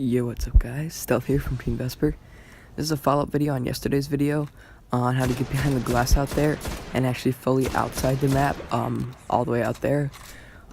Yo, what's up guys? Stealth here from TeamVesper. This is a follow-up video on yesterday's video on how to get behind the glass out there and actually fully outside the map, all the way out there.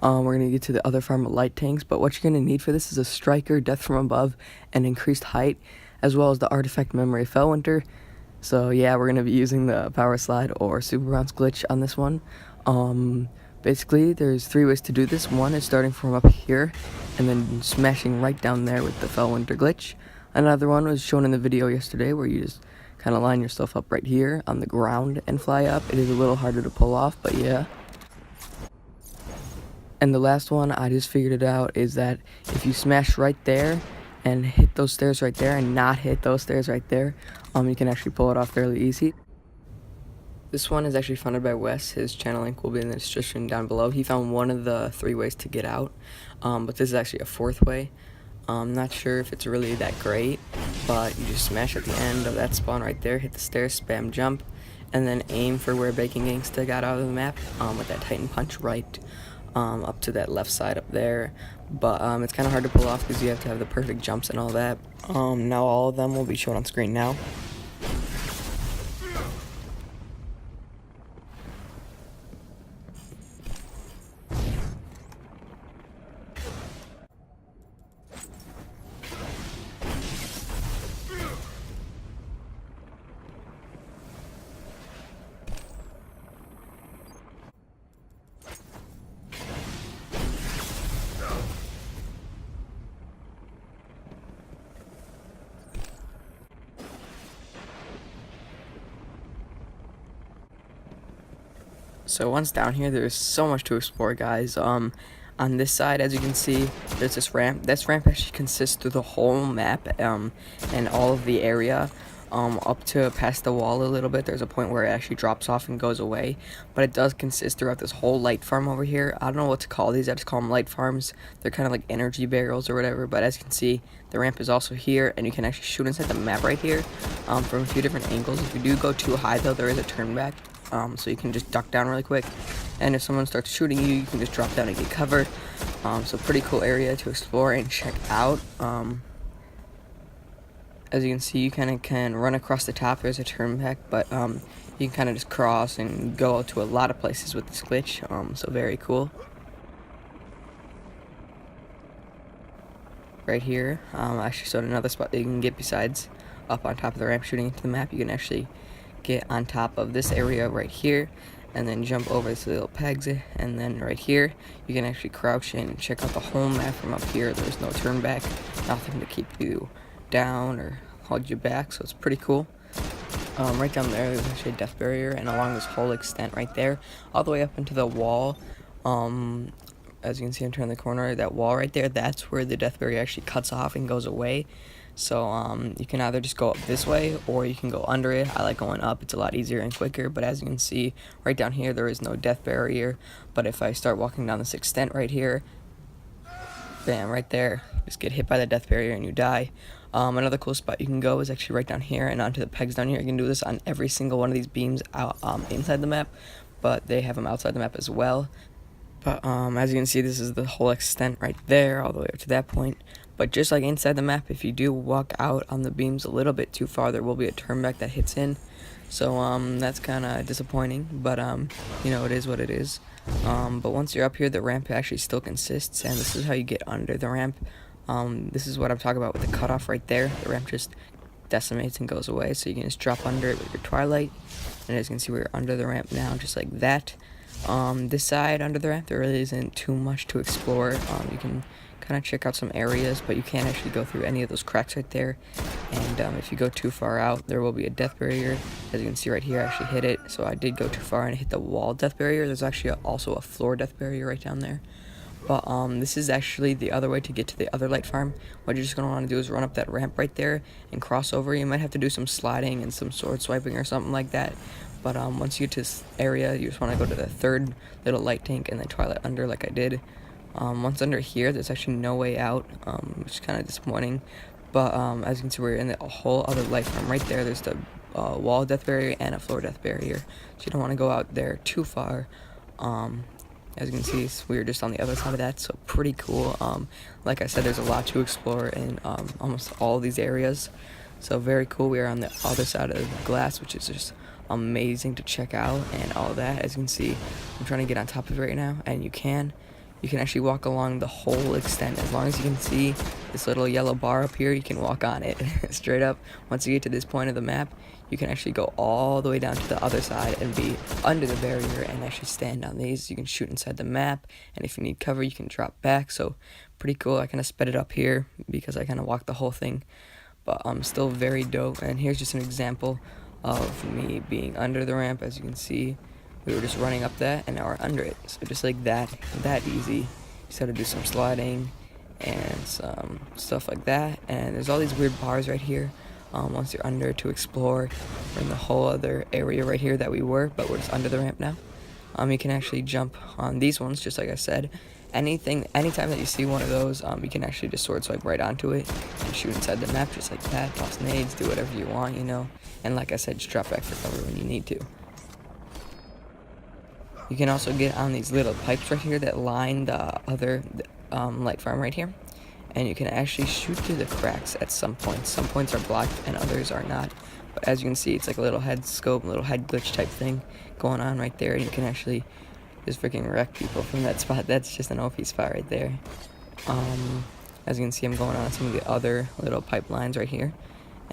We're going to get to the other farm of light tanks, but what you're going to need for this is a striker, death from above, and increased height, as well as the artifact memory of Fellwinter. So yeah, we're going to be using the power slide or super bounce glitch on this one. Basically, there's 3 ways to do this. One is starting from up here and then smashing right down there with the Fellwinter glitch. Another one was shown in the video yesterday where you just kind of line yourself up right here on the ground and fly up. It is a little harder to pull off, but yeah. And the last one, I just figured it out, is that if you smash right there and hit those stairs right there and not hit those stairs right there, you can actually pull it off fairly easy. This one is actually funded by Wes. His channel link will be in the description down below. He found one of the 3 ways to get out, but this is actually a 4th way. I'm not sure if it's really that great, but you just smash at the end of that spawn right there, hit the stairs, spam jump, and then aim for where Baking Gangsta got out of the map with that Titan punch right up to that left side up there. But it's kind of hard to pull off because you have to have the perfect jumps and all that. Now all of them will be shown on screen now. So once down here, there's so much to explore, guys. On this side, as you can see, there's this ramp. This ramp actually consists through the whole map and all of the area. Up to past the wall a little bit, there's a point where it actually drops off and goes away, but it does consist throughout this whole light farm over here. I don't know what to call these, I just call them light farms. They're kind of like energy barrels or whatever, but as you can see, the ramp is also here, and you can actually shoot inside the map right here from a few different angles. If you do go too high though, there is a turn back, so you can just duck down really quick, and if someone starts shooting you, you can just drop down and get covered. So pretty cool area to explore and check out. As you can see, you kind of can run across the top. There's a turn back, but you can kind of just cross and go to a lot of places with this glitch, so very cool. Right here, I actually showed another spot that you can get besides up on top of the ramp shooting into the map. You can actually get on top of this area right here and then jump over to the little pegs, and then right here you can actually crouch in and check out the whole map from up here. There's no turn back, nothing to keep you down or hold you back, so it's pretty cool. Right down there, there's actually a death barrier, and along this whole extent right there, all the way up into the wall, as you can see, I'm turning the corner, that wall right there, that's where the death barrier actually cuts off and goes away. So you can either just go up this way or you can go under it. I like going up, it's a lot easier and quicker, but as you can see right down here, there is no death barrier. But if I start walking down this extent right here, bam, right there, just get hit by the death barrier and you die. Another cool spot you can go is actually right down here and onto the pegs down here. You can do this on every single one of these beams out inside the map, but they have them outside the map as well. But as you can see, this is the whole extent right there, all the way up to that point. But just like inside the map, if you do walk out on the beams a little bit too far, there will be a turn back that hits in. So that's kind of disappointing, but you know, it is what it is. But once you're up here, the ramp actually still consists, and this is how you get under the ramp. This is what I'm talking about with the cutoff right there. The ramp just decimates and goes away, so you can just drop under it with your Twilight, and as you can see, we're under the ramp now, just like that. This side under the ramp, there really isn't too much to explore. You can kind of check out some areas, but you can't actually go through any of those cracks right there, and if you go too far out, there will be a death barrier. As you can see right here, I actually hit it, so I did go too far and hit the wall death barrier. There's actually also a floor death barrier right down there. But this is actually the other way to get to the other light farm. What you're just going to want to do is run up that ramp right there and cross over. You might have to do some sliding and some sword swiping or something like that. But once you get to this area, you just want to go to the 3rd little light tank and then Twilight under like I did. Once under here, there's actually no way out, which is kind of disappointing. But as you can see, we're in the whole other light farm right there. There's the wall death barrier and a floor death barrier. So you don't want to go out there too far. As you can see, we were just on the other side of that, so pretty cool. Like I said, there's a lot to explore in almost all these areas, so very cool. We are on the other side of the glass, which is just amazing to check out and all that. As you can see, I'm trying to get on top of it right now, and you can actually walk along the whole extent. As long as you can see this little yellow bar up here, you can walk on it straight up. Once you get to this point of the map, you can actually go all the way down to the other side and be under the barrier and actually stand on these. You can shoot inside the map, and if you need cover, you can drop back. So pretty cool. I kind of sped it up here because I kind of walked the whole thing, but still very dope. And here's just an example of me being under the ramp. As you can see, we were just running up that, and now we're under it. So just like that easy. Just had to do some sliding and some stuff like that. And there's all these weird bars right here. Once you're under to explore, we're in the whole other area right here that we were, but we're just under the ramp now. You can actually jump on these ones, just like I said. Anytime that you see one of those, you can actually just sword swipe right onto it and shoot inside the map just like that. Toss nades, do whatever you want, you know. And like I said, just drop back for cover when you need to. You can also get on these little pipes right here that line the other light farm right here. And you can actually shoot through the cracks at some points. Some points are blocked and others are not. But as you can see, it's like a little head scope, a little head glitch type thing going on right there. And you can actually just freaking wreck people from that spot. That's just an OP spot right there. As you can see, I'm going on some of the other little pipelines right here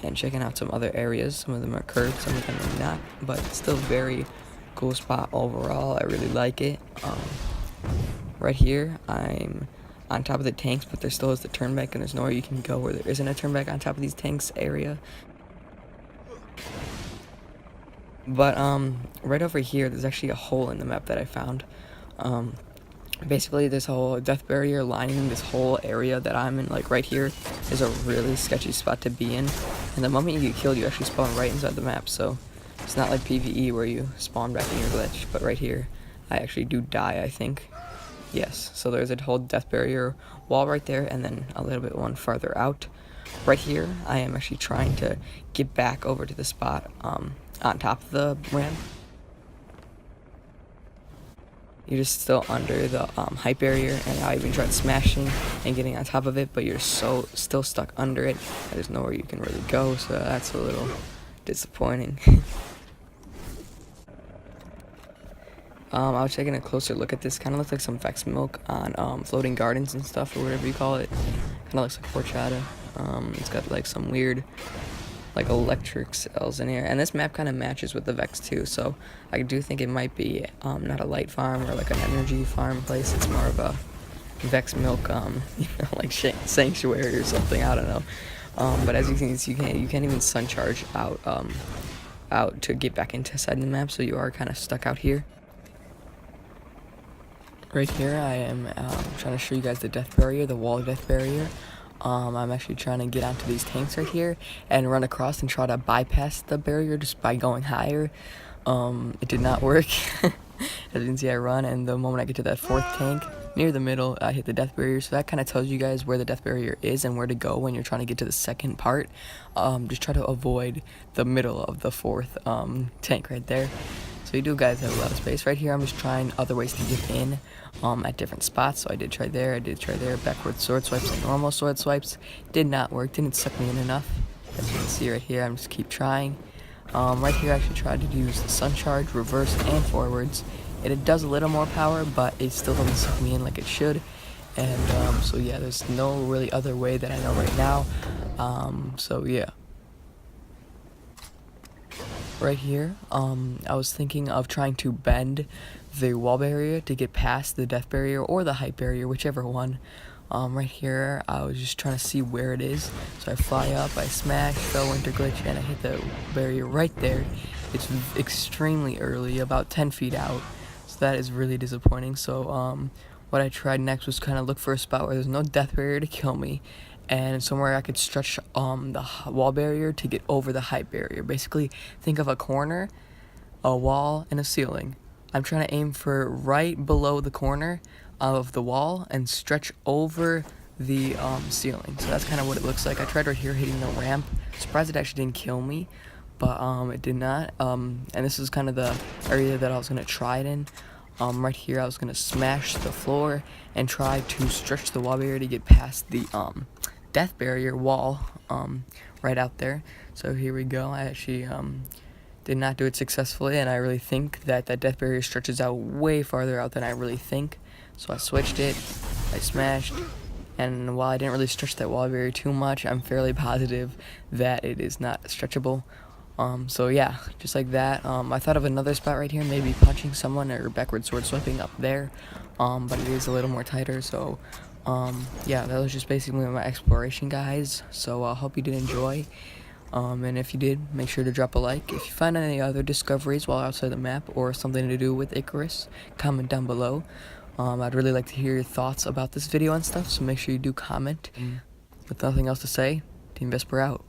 and checking out some other areas. Some of them are curved, some of them are not. But it's still very cool spot overall. I really like it. Right here, I'm on top of the tanks, but there still is the turnback, and there's nowhere you can go where there isn't a turnback on top of these tanks area. But right over here, there's actually a hole in the map that I found. Basically, this whole death barrier lining this whole area that I'm in, like right here, is a really sketchy spot to be in. And the moment you get killed, you actually spawn right inside the map. So it's not like PvE where you spawn back in your glitch, but right here, I actually do die, I think. Yes, so there's a whole death barrier wall right there, and then a little bit one farther out. Right here, I am actually trying to get back over to the spot on top of the ramp. You're just still under the height barrier, and I even tried smashing and getting on top of it, but you're still stuck under it, and there's nowhere you can really go, so that's a little disappointing. I was taking a closer look at this. Kind of looks like some Vex milk on floating gardens and stuff, or whatever you call it. Kind of looks like horchata. It's got like some weird like electric cells in here, and this map kind of matches with the Vex too, so I do think it might be not a light farm or like an energy farm place. It's more of a Vex milk you know, like sanctuary or something, I don't know. But as you can see, you can't even sun charge out to get back inside the map, so you are kind of stuck out here. Right here, I am trying to show you guys the death barrier, the wall death barrier. I'm actually trying to get onto these tanks right here and run across and try to bypass the barrier just by going higher. It did not work. As you can see, I run, and the moment I get to that fourth tank, near the middle, I hit the death barrier. So that kind of tells you guys where the death barrier is and where to go when you're trying to get to the second part. Just try to avoid the middle of the fourth tank right there. So you do guys have a lot of space. Right here, I'm just trying other ways to get in at different spots. So I did try there, backwards sword swipes and normal sword swipes. Did not work, didn't suck me in enough. As you can see right here, I'm just keep trying. Right here, I actually tried to use the sun charge, reverse, and forwards. It does a little more power, but it still doesn't suck me in like it should. And so yeah, there's no really other way that I know right now. So yeah. Right here, I was thinking of trying to bend the wall barrier to get past the death barrier or the height barrier, whichever one. Right here, I was just trying to see where it is. So I fly up, I smash, fell into glitch, and I hit the barrier right there. It's extremely early, about 10 feet out. So that is really disappointing. So what I tried next was kind of look for a spot where there's no death barrier to kill me, and somewhere I could stretch the wall barrier to get over the height barrier. Basically, think of a corner, a wall, and a ceiling. I'm trying to aim for right below the corner of the wall and stretch over the ceiling. So that's kind of what it looks like. I tried right here hitting the ramp. Surprised it actually didn't kill me, but it did not. And this is kind of the area that I was going to try it in. right here I was gonna smash the floor and try to stretch the wall barrier to get past the death barrier wall right out there. So here we go. I actually did not do it successfully, and I really think that that death barrier stretches out way farther out than I really think. So I switched it, I smashed, and while I didn't really stretch that wall barrier too much, I'm fairly positive that it is not stretchable. So yeah, just like that. I thought of another spot right here, maybe punching someone or backward sword swiping up there, but it is a little more tighter. So yeah, that was just basically my exploration, guys. So I hope you did enjoy. And if you did, make sure to drop a like. If you find any other discoveries while outside the map or something to do with Icarus, comment down below. I'd really like to hear your thoughts about this video and stuff, so make sure you do comment. With nothing else to say, TeamVesper out.